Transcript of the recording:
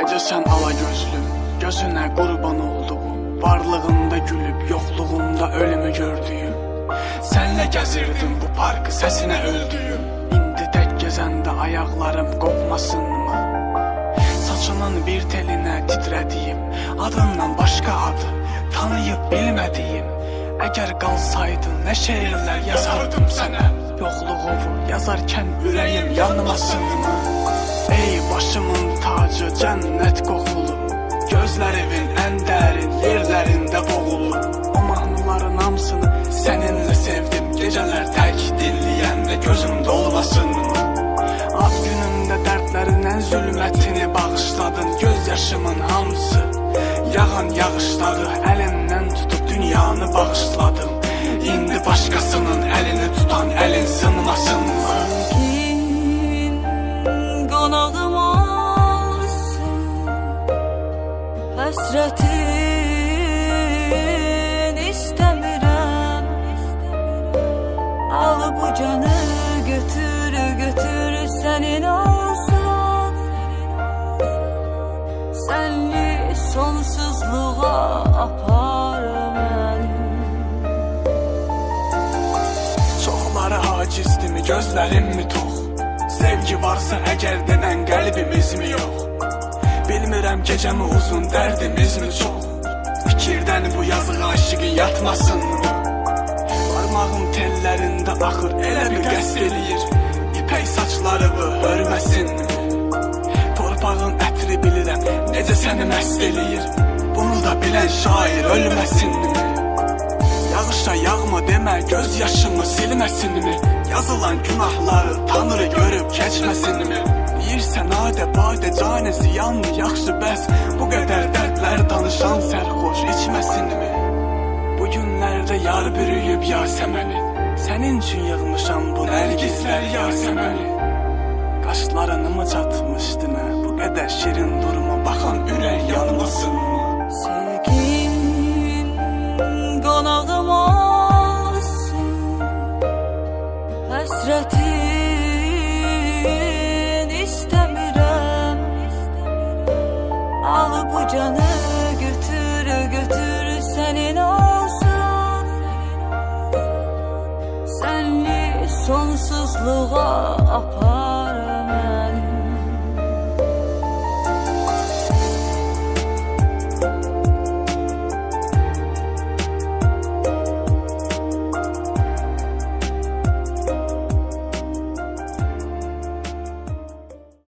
Necə sən ala gözlüm, gözünə qurban olduğum, varlığında gülüb, yoxluğunda ölümü gördüyüm. Sənlə gəzirdim bu parkı, səsinə öldüyüm. İndi tək gəzəndə ayaqlarım qopmasınmı? Saçının bir telinə titrədiyim, adından başqa adı tanıyıb bilmədiyim. Əgər qalsaydın nə şeirlər yazardım sənə, yoxluğumu yazarkən ürəyim yanmasınmı? Ey başımın tacı, cənnət qoxulu, gözlərimin ən dərin yerlərində boğulu. O mahnıların hamısını səninlə sevdim, gecələr tək dinləyəndə gözüm dolmasınmı? Ad günümdə dərdlərin ən zülmətini bağışladın, göz yaşımın hamısı yağan yağışları əlindən tutub dünyanı bağışladım. İndi başqasının əlini tutan əlin sınmasınmı? Sevgin qonağım olsun, həsrətin istəmirəm. Al bu canı götür, götür sənin olsun. Sənli sonsuzluğa apar məni. Çoxları hacizdirmi, gözlərimmi tox? Sevgi varsa əgər denən qəlbimizmi yox? Bilmirəm gecəmi uzun, dərdimizmi çox? Fikirdən bu yazıq aşıqın yatmasınmı? Parmağım tellərində axır, elə bir qəsd eləyir, İpək saçlarımı hörməsinmi? Torpağın ətri bilirəm, necə səni məst eləyir, bunu da bilən şair ölməsinmi? Yağışa yağma demə, göz yaşımı silməsinmi? Yazılan günahları Tanrı görüb keçməsinmi? Deyirsən adə badə canə ziyanlı, yaxşı bəs bu qədər dərdlər danışan sərxoş içməsinmi? Bu günlərdə yar bürüyüb Yasəməni, sənin üçün yığmışam bu nərgizlər Yasəməni. Qaşlarını mı çatmışdı nə, bu qədər şirin duruma baxan ürək yanmasınmı? Sevgin qonağım olsun, həsrətin istəmirəm. Al bu canı götür, götür sənin olsun. Sənli sonsuzluğa apar.